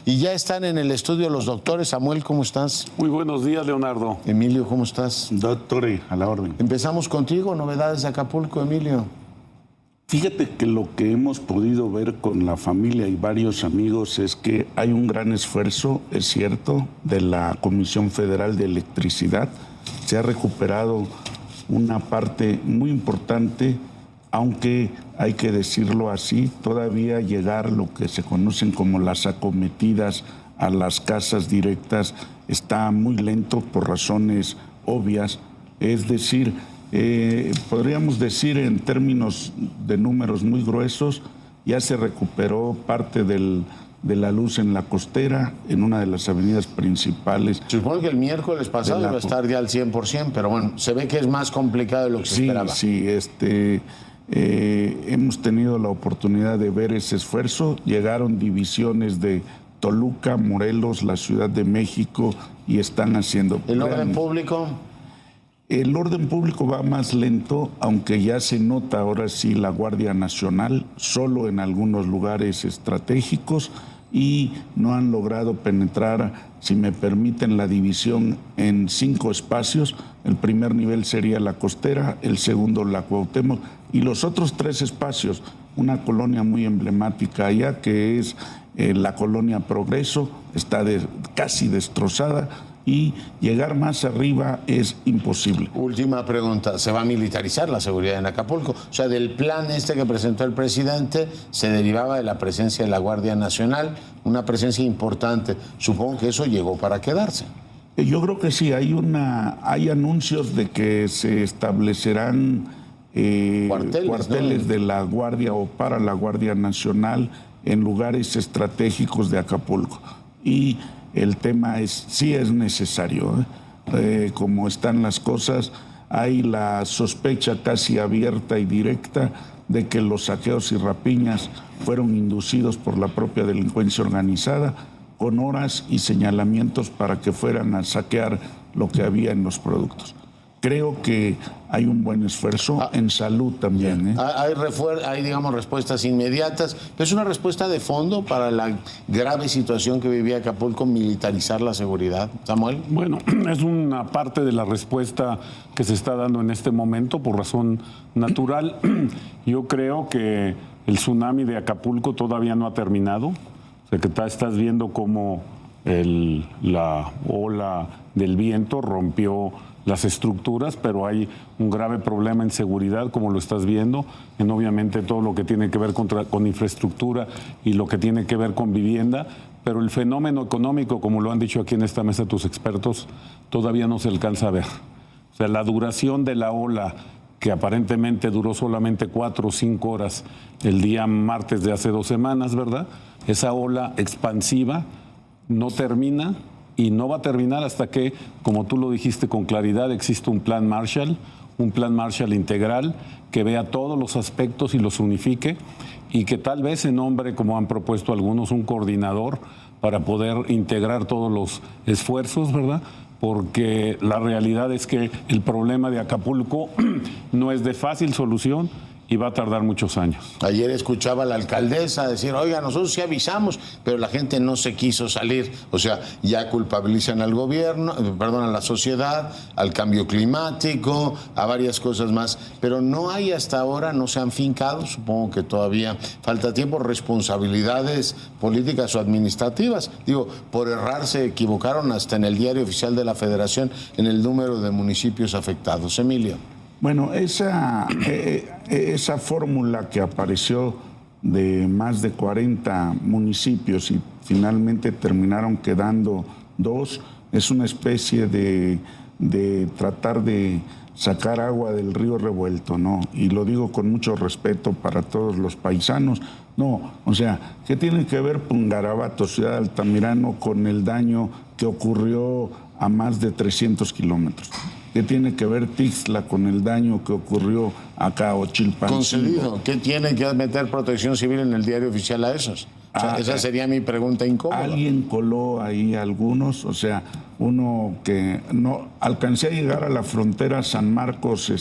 Y ya están en el estudio los doctores. Samuel, ¿cómo estás? Muy buenos días, Leonardo. Emilio, ¿cómo estás? Doctor, a la orden. Empezamos contigo, novedades de Acapulco, Emilio. Fíjate que lo que hemos podido ver con la familia y varios amigos es que hay un gran esfuerzo, es cierto, de la Comisión Federal de Electricidad. Se ha recuperado una parte muy importante, aunque hay que decirlo así, todavía llegar lo que se conocen como las acometidas a las casas directas está muy lento por razones obvias. Es decir, podríamos decir en términos de números muy gruesos, ya se recuperó parte de la luz en la costera, en una de las avenidas principales. Supongo que el miércoles pasado iba a estar ya al 100%, pero bueno, se ve que es más complicado de lo que se esperaba. Sí, hemos tenido la oportunidad de ver ese esfuerzo. Llegaron divisiones de Toluca, Morelos, la Ciudad de México y están haciendo... ¿El orden público? El orden público va más lento, aunque ya se nota ahora sí la Guardia Nacional, solo en algunos lugares estratégicos, y no han logrado penetrar, si me permiten, la división en 5 espacios. El primer nivel sería la costera, el segundo la Cuauhtémoc, y los otros 3 espacios, una colonia muy emblemática allá, que es la colonia Progreso, está casi destrozada, y llegar más arriba es imposible. Última pregunta, ¿se va a militarizar la seguridad en Acapulco? O sea, del plan que presentó el presidente se derivaba de la presencia de la Guardia Nacional, una presencia importante. Supongo que eso llegó para quedarse. Yo creo que sí, hay anuncios de que se establecerán cuarteles, ¿no?, de la Guardia o para la Guardia Nacional en lugares estratégicos de Acapulco. Y el tema sí es necesario, como están las cosas, hay la sospecha casi abierta y directa de que los saqueos y rapiñas fueron inducidos por la propia delincuencia organizada, con horas y señalamientos para que fueran a saquear lo que había en los productos. Creo que hay un buen esfuerzo en salud también. Hay, digamos, respuestas inmediatas, pero es una respuesta de fondo para la grave situación que vivía Acapulco, militarizar la seguridad. Samuel. Bueno, es una parte de la respuesta que se está dando en este momento por razón natural. Yo creo que el tsunami de Acapulco todavía no ha terminado. O sea, que estás viendo cómo la ola del viento rompió las estructuras, pero hay un grave problema en seguridad, como lo estás viendo, en obviamente todo lo que tiene que ver con infraestructura y lo que tiene que ver con vivienda, pero el fenómeno económico, como lo han dicho aquí en esta mesa tus expertos, todavía no se alcanza a ver. O sea, la duración de la ola, que aparentemente duró solamente 4 o 5 horas el día martes de hace 2 semanas, ¿verdad? Esa ola expansiva no termina. Y no va a terminar hasta que, como tú lo dijiste con claridad, existe un plan Marshall integral que vea todos los aspectos y los unifique, y que tal vez se nombre, como han propuesto algunos, un coordinador para poder integrar todos los esfuerzos, ¿verdad? Porque la realidad es que el problema de Acapulco no es de fácil solución y va a tardar muchos años. Ayer escuchaba a la alcaldesa decir, oiga, nosotros sí avisamos, pero la gente no se quiso salir. O sea, ya culpabilizan al gobierno, a la sociedad, al cambio climático, a varias cosas más. Pero no hay hasta ahora, no se han fincado, supongo que todavía falta tiempo, responsabilidades políticas o administrativas. Digo, por errar se equivocaron hasta en el Diario Oficial de la Federación en el número de municipios afectados. Emilio. Bueno, esa fórmula que apareció de más de 40 municipios y finalmente terminaron quedando 2, es una especie de tratar de sacar agua del río revuelto, ¿no? Y lo digo con mucho respeto para todos los paisanos. No, o sea, ¿qué tiene que ver Pungarabato, Ciudad de Altamirano, con el daño que ocurrió a más de 300 kilómetros? ¿Qué tiene que ver Tixla con el daño que ocurrió acá o Chilpancingo? Concedido. ¿Qué tiene que meter Protección Civil en el Diario Oficial a esos? O sea, esa sería mi pregunta incómoda. Alguien coló ahí algunos, o sea, uno que no alcancé a llegar a la frontera San Marcos,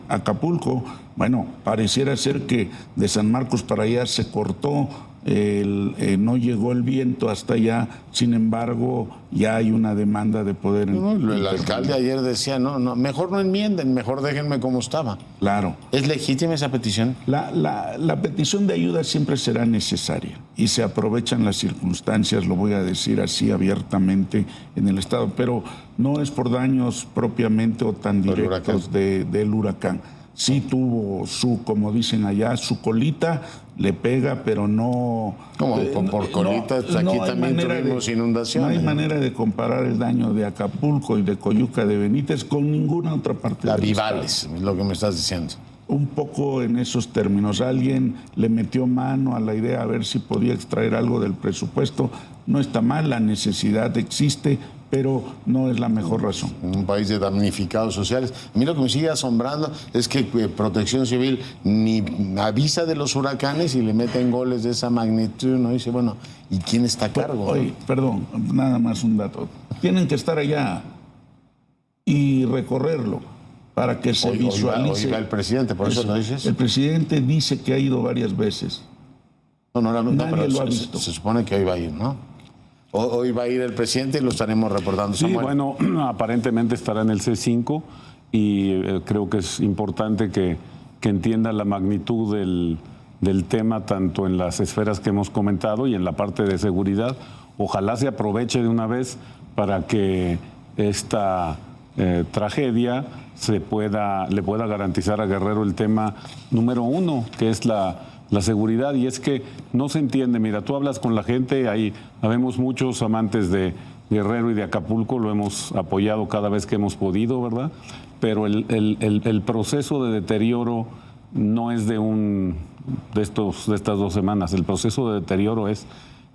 Acapulco. Bueno, pareciera ser que de San Marcos para allá se cortó no llegó el viento hasta allá, sin embargo, ya hay una demanda de poder. El alcalde ayer decía, no, mejor no enmienden, mejor déjenme como estaba. Claro. ¿Es legítima esa petición? La petición de ayuda siempre será necesaria y se aprovechan las circunstancias, lo voy a decir así abiertamente, en el Estado, pero no es por daños propiamente o tan directos del huracán. Sí tuvo como dicen allá, su colita, le pega, pero no... Como por colita, aquí también tuvimos inundaciones. No hay manera de comparar el daño de Acapulco y de Coyuca de Benítez con ninguna otra parte del Vivales, es lo que me estás diciendo. Un poco en esos términos. Alguien le metió mano a la idea a ver si podía extraer algo del presupuesto. No está mal, la necesidad existe, pero no es la mejor razón. Un país de damnificados sociales. A mí lo que me sigue asombrando es que Protección Civil ni avisa de los huracanes y le meten goles de esa magnitud, ¿no? Dice, bueno, ¿y quién está a cargo? Oye, perdón, nada más un dato. Tienen que estar allá y recorrerlo para que se visualice. Hoy va el presidente, por eso lo dices. El presidente dice que ha ido varias veces. Nadie pero lo ha visto. Se supone que hoy va a ir, ¿no? Hoy va a ir el presidente y lo estaremos reportando. Sí, bueno, aparentemente estará en el C5 y creo que es importante que entienda la magnitud del tema, tanto en las esferas que hemos comentado y en la parte de seguridad. Ojalá se aproveche de una vez para que esta tragedia le pueda garantizar a Guerrero el tema número uno, que es la seguridad. Y es que no se entiende, mira, tú hablas con la gente, ahí habemos muchos amantes de Guerrero y de Acapulco, lo hemos apoyado cada vez que hemos podido, ¿verdad? Pero el proceso de deterioro no es de estas 2 semanas, el proceso de deterioro es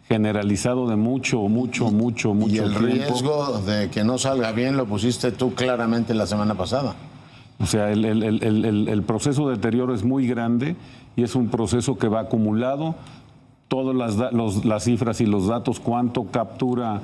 generalizado de mucho y el tiempo. Riesgo de que no salga bien lo pusiste tú claramente la semana pasada. O sea, el proceso de deterioro es muy grande y es un proceso que va acumulado. Todas las cifras y los datos, cuánto captura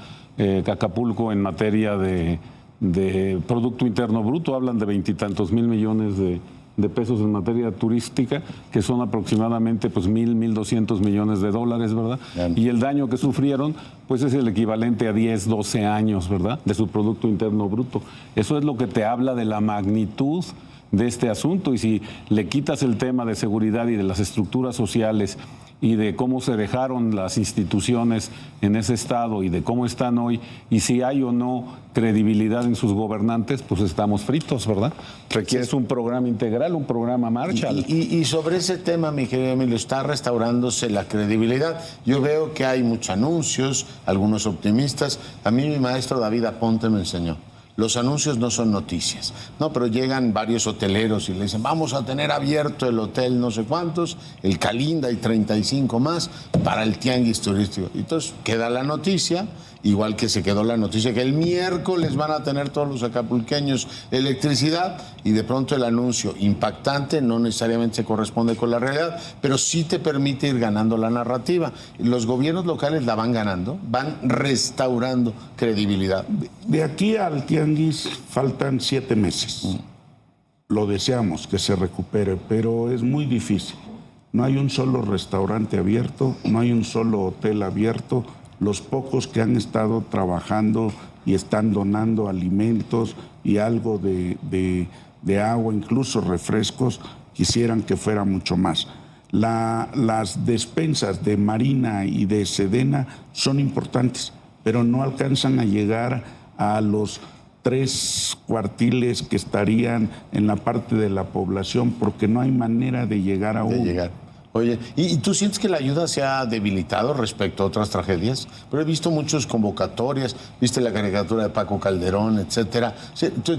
Acapulco en materia de Producto Interno Bruto, hablan de 20 y tantos mil millones de pesos en materia turística, que son aproximadamente pues 1.200 millones de dólares, ¿verdad? Bien. Y el daño que sufrieron, pues es el equivalente a 10, 12 años, ¿verdad? De su Producto Interno Bruto. Eso es lo que te habla de la magnitud de este asunto. Y si le quitas el tema de seguridad y de las estructuras sociales y de cómo se dejaron las instituciones en ese estado y de cómo están hoy, y si hay o no credibilidad en sus gobernantes, pues estamos fritos, ¿verdad? Requieres un programa integral, un programa Marshall. Y sobre ese tema, mi querido Emilio, está restaurándose la credibilidad. Yo veo que hay muchos anuncios, algunos optimistas. A mí mi maestro David Aponte me enseñó: los anuncios no son noticias. No, pero llegan varios hoteleros y le dicen, vamos a tener abierto el hotel no sé cuántos, el Calinda y 35 más para el tianguis turístico. Entonces queda la noticia, igual que se quedó la noticia que el miércoles van a tener todos los acapulqueños electricidad, y de pronto el anuncio impactante no necesariamente se corresponde con la realidad, pero sí te permite ir ganando la narrativa. Los gobiernos locales la van ganando, van restaurando credibilidad. De aquí al tianguis faltan 7 meses. Lo deseamos que se recupere, pero es muy difícil. No hay un solo restaurante abierto, no hay un solo hotel abierto. Los pocos que han estado trabajando y están donando alimentos y algo de agua, incluso refrescos, quisieran que fuera mucho más. Las despensas de Marina y de Sedena son importantes, pero no alcanzan a llegar a los 3 cuartiles que estarían en la parte de la población, porque no hay manera de llegar a uno. Oye, ¿y tú sientes que la ayuda se ha debilitado respecto a otras tragedias? Pero he visto muchas convocatorias, viste la caricatura de Paco Calderón, etcétera.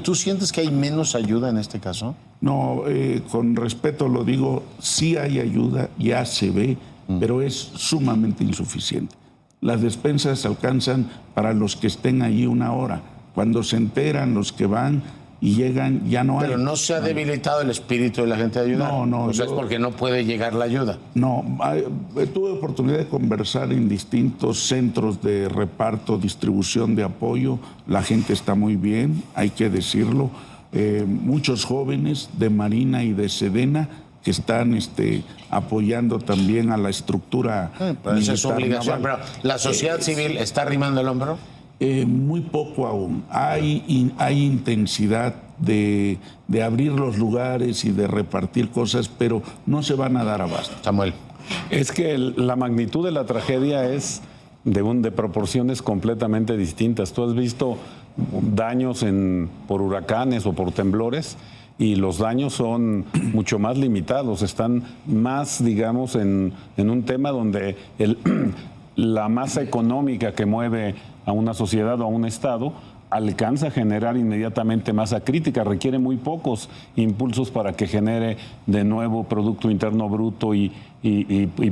¿Tú sientes que hay menos ayuda en este caso? No, con respeto lo digo, sí hay ayuda, ya se ve, pero es sumamente insuficiente. Las despensas alcanzan para los que estén allí 1 hora. Cuando se enteran los que van y llegan, ya no hay. Pero no se ha debilitado el espíritu de la gente de ayudar. No. O sea, es porque no puede llegar la ayuda. No, tuve oportunidad de conversar en distintos centros de reparto, distribución de apoyo. La gente está muy bien, hay que decirlo. Muchos jóvenes de Marina y de Sedena que están apoyando también a la estructura pero esa es su militar obligación. naval. Pero ¿la sociedad civil está arrimando el hombro? Muy poco aún. Hay intensidad de abrir los lugares y de repartir cosas, pero no se van a dar abasto. Samuel. Es que la magnitud de la tragedia es de proporciones completamente distintas. Tú has visto daños por huracanes o por temblores y los daños son mucho más limitados, están más, digamos, en un tema donde la masa económica que mueve a una sociedad o a un Estado alcanza a generar inmediatamente masa crítica, requiere muy pocos impulsos para que genere de nuevo Producto Interno Bruto y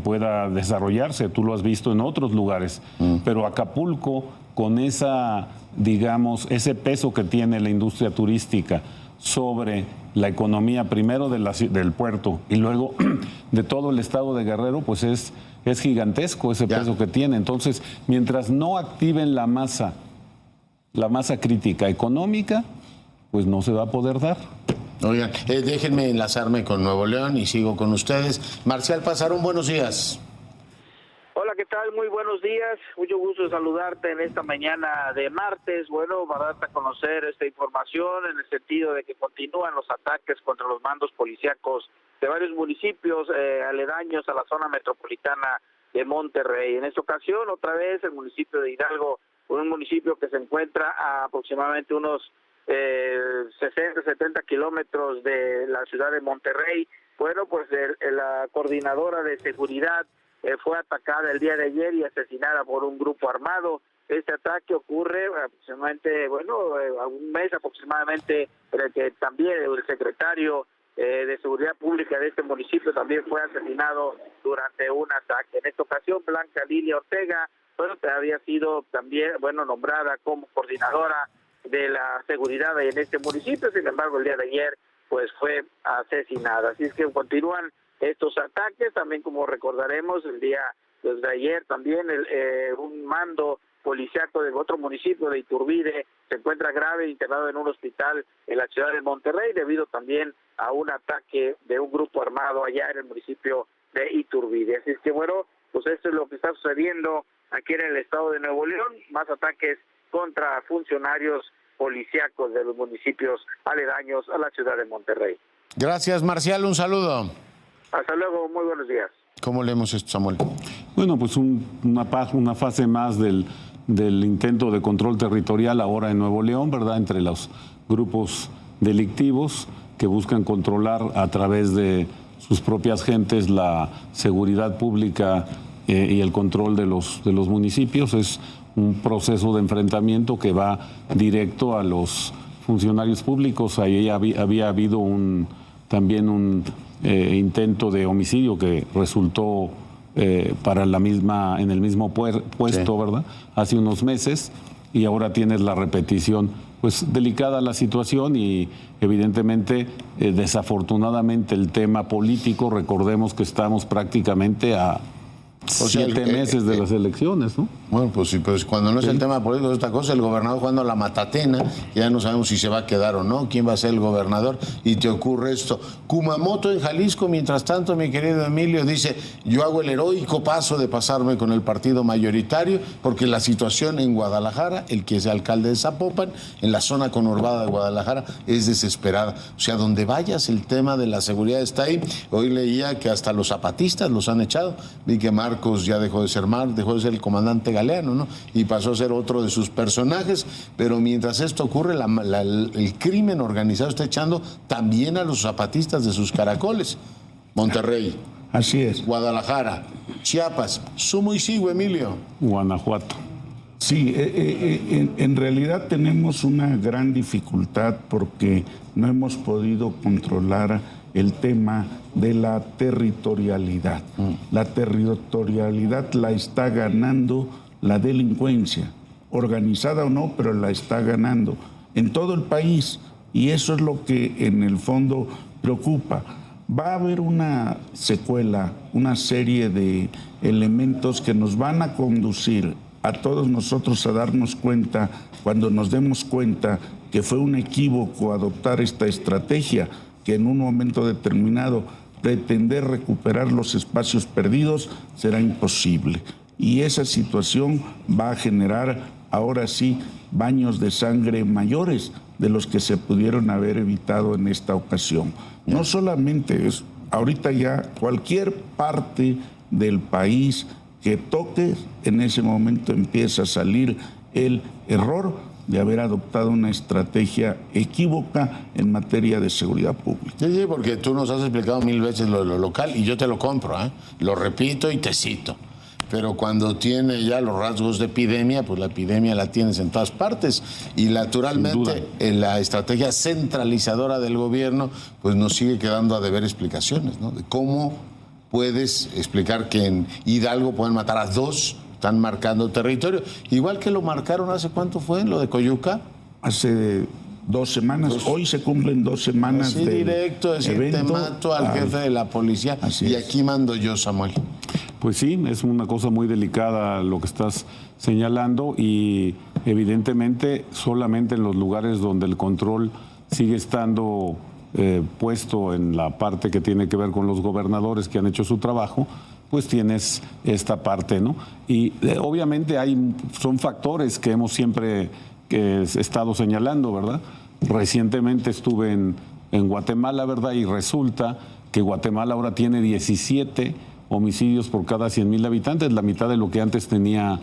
pueda desarrollarse. Tú lo has visto en otros lugares, pero Acapulco, con digamos, ese peso que tiene la industria turística sobre la economía, primero del puerto y luego de todo el estado de Guerrero, pues es gigantesco ese peso que tiene. Entonces, mientras no activen la masa crítica económica, pues no se va a poder dar. Oigan, déjenme enlazarme con Nuevo León y sigo con ustedes. Marcial Pasarón, buenos días. Hola, ¿qué tal? Muy buenos días. Mucho gusto saludarte en esta mañana de martes. Bueno, para darte a conocer esta información en el sentido de que continúan los ataques contra los mandos policíacos de varios municipios aledaños a la zona metropolitana de Monterrey. En esta ocasión, otra vez, el municipio de Hidalgo, un municipio que se encuentra a aproximadamente unos 60, 70 kilómetros de la ciudad de Monterrey. Bueno, pues la coordinadora de seguridad fue atacada el día de ayer y asesinada por un grupo armado. Este ataque ocurre aproximadamente, a un mes aproximadamente, en el que también el secretario de Seguridad Pública de este municipio también fue asesinado durante un ataque. En esta ocasión, Blanca Lilia Ortega, había sido también, nombrada como coordinadora de la seguridad en este municipio. Sin embargo, el día de ayer, pues fue asesinada. Así es que continúan estos ataques. También, como recordaremos, el día desde ayer también un mando policiaco de otro municipio de Iturbide se encuentra grave internado en un hospital en la ciudad de Monterrey debido también a un ataque de un grupo armado allá en el municipio de Iturbide. Así es que pues esto es lo que está sucediendo aquí en el estado de Nuevo León, más ataques contra funcionarios policíacos de los municipios aledaños a la ciudad de Monterrey. Gracias, Marcial, un saludo. Hasta luego, muy buenos días. ¿Cómo leemos esto, Samuel? Bueno, pues una fase más del intento de control territorial ahora en Nuevo León, ¿verdad? Entre los grupos delictivos que buscan controlar a través de sus propias gentes la seguridad pública y el control de los municipios. Es un proceso de enfrentamiento que va directo a los funcionarios públicos. Ahí había habido también un intento de homicidio que resultó en el mismo puesto, sí, ¿verdad? Hace unos meses, y ahora tienes la repetición. Pues delicada la situación y evidentemente, desafortunadamente, el tema político, recordemos que estamos prácticamente a 7 meses de las elecciones, ¿no? Bueno, pues sí, pues cuando no es el tema político, es otra cosa. El gobernador jugando a la matatena, que ya no sabemos si se va a quedar o no, quién va a ser el gobernador, y te ocurre esto. Kumamoto en Jalisco, mientras tanto, mi querido Emilio, dice: yo hago el heroico paso de pasarme con el partido mayoritario, porque la situación en Guadalajara, el que es alcalde de Zapopan, en la zona conurbada de Guadalajara, es desesperada. O sea, donde vayas, el tema de la seguridad está ahí. Hoy leía que hasta los zapatistas los han echado. Vi que Marcos ya dejó de ser el comandante Galeano, ¿no? Y pasó a ser otro de sus personajes. Pero mientras esto ocurre, el crimen organizado está echando también a los zapatistas de sus caracoles. Monterrey. Así es. Guadalajara, Chiapas, sumo y sigo, Emilio. Guanajuato. Sí, en realidad tenemos una gran dificultad porque no hemos podido controlar el tema de la territorialidad. La territorialidad la está ganando la delincuencia, organizada o no, pero la está ganando en todo el país, y eso es lo que en el fondo preocupa. Va a haber una secuela, una serie de elementos que nos van a conducir a todos nosotros a darnos cuenta, cuando nos demos cuenta que fue un equívoco adoptar esta estrategia, que en un momento determinado pretender recuperar los espacios perdidos será imposible. Y esa situación va a generar, ahora sí, baños de sangre mayores de los que se pudieron haber evitado en esta ocasión. No solamente es, ahorita ya cualquier parte del país que toque, en ese momento empieza a salir el error de haber adoptado una estrategia equívoca en materia de seguridad pública. Sí, porque tú nos has explicado 1000 veces lo local y yo te lo compro, ¿eh? Lo repito y te cito. Pero cuando tiene ya los rasgos de epidemia, pues la epidemia la tienes en todas partes y naturalmente la estrategia centralizadora del gobierno pues nos sigue quedando a deber explicaciones, ¿no? De cómo puedes explicar que en Hidalgo pueden matar a 2, están marcando territorio, igual que lo marcaron hace cuánto fue, lo de Coyuca. Hace 2 semanas, hoy se cumplen 2 semanas así de directo, decir, te mato al jefe de la policía y aquí mando yo, Samuel. Pues sí, es una cosa muy delicada lo que estás señalando y evidentemente solamente en los lugares donde el control sigue estando puesto en la parte que tiene que ver con los gobernadores que han hecho su trabajo, pues tienes esta parte, ¿no? Y obviamente son factores que hemos siempre estado señalando, ¿verdad? Recientemente estuve en Guatemala, ¿verdad? Y resulta que Guatemala ahora tiene 17 homicidios por cada 100,000 habitantes, la mitad de lo que antes tenía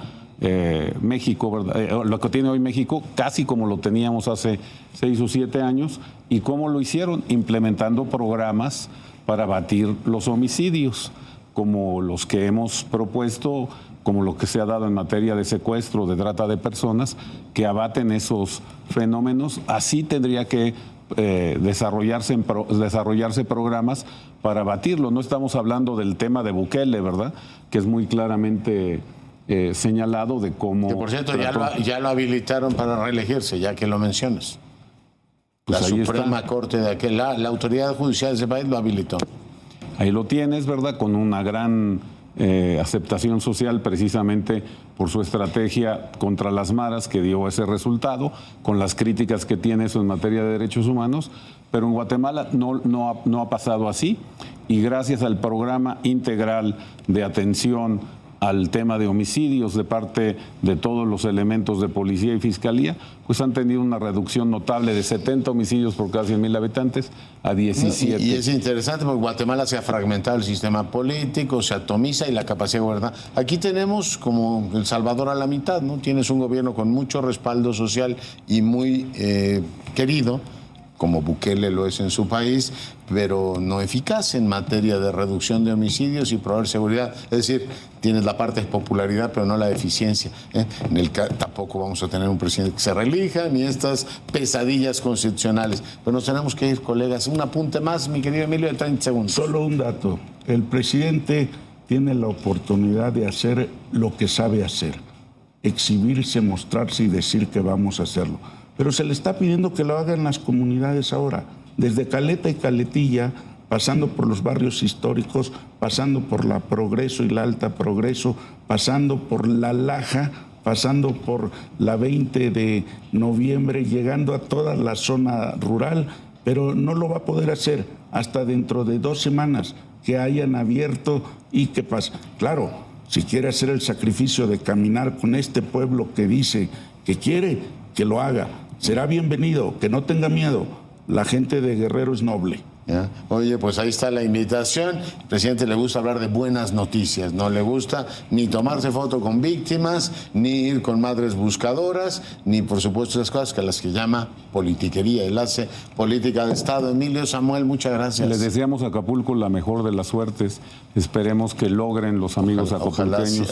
México, ¿verdad? Lo que tiene hoy México, casi como lo teníamos hace 6 o 7 años. ¿Y cómo lo hicieron? Implementando programas para abatir los homicidios, como los que hemos propuesto, como lo que se ha dado en materia de secuestro, de trata de personas, que abaten esos fenómenos. Así tendría que desarrollarse programas para abatirlo. No estamos hablando del tema de Bukele, ¿verdad? Que es muy claramente señalado de cómo... Que por cierto, ya lo habilitaron para reelegirse, ya que lo mencionas. Pues la Suprema Corte de la autoridad judicial de ese país lo habilitó. Ahí lo tienes, ¿verdad? Con una gran aceptación social precisamente por su estrategia contra las maras que dio ese resultado, con las críticas que tiene eso en materia de derechos humanos, pero en Guatemala no ha pasado así y gracias al programa integral de atención al tema de homicidios de parte de todos los elementos de policía y fiscalía, pues han tenido una reducción notable de 70 homicidios por cada 100,000 habitantes a 17. Y es interesante porque Guatemala se ha fragmentado el sistema político, se atomiza y la capacidad de gobernar. Aquí tenemos como El Salvador a la mitad, ¿no? Tienes un gobierno con mucho respaldo social y muy querido, como Bukele lo es en su país, pero no eficaz en materia de reducción de homicidios y proveer seguridad. Es decir, tienes la parte de popularidad, pero no la de eficiencia. Tampoco vamos a tener un presidente que se reelija, ni estas pesadillas constitucionales. Pero nos tenemos que ir, colegas. Un apunte más, mi querido Emilio, de 30 segundos. Solo un dato. El presidente tiene la oportunidad de hacer lo que sabe hacer. Exhibirse, mostrarse y decir que vamos a hacerlo. Pero se le está pidiendo que lo hagan las comunidades ahora, desde Caleta y Caletilla, pasando por los barrios históricos, pasando por la Progreso y la Alta Progreso, pasando por la Laja, pasando por la 20 de noviembre, llegando a toda la zona rural, pero no lo va a poder hacer hasta dentro de 2 semanas que hayan abierto y que pasa. Claro, si quiere hacer el sacrificio de caminar con este pueblo que dice que quiere, que lo haga. Será bienvenido, que no tenga miedo. La gente de Guerrero es noble. ¿Ya? Oye, pues ahí está la invitación. Al presidente le gusta hablar de buenas noticias, no le gusta ni tomarse foto con víctimas, ni ir con madres buscadoras, ni por supuesto esas cosas que las que llama politiquería. Él hace política de Estado. Emilio, Samuel, muchas gracias. Les deseamos a Acapulco la mejor de las suertes. Esperemos que logren los amigos acapulqueños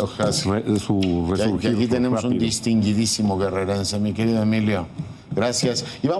su resurgir. Aquí tenemos un distinguidísimo guerrerense, mi querido Emilio. Gracias. Y vamos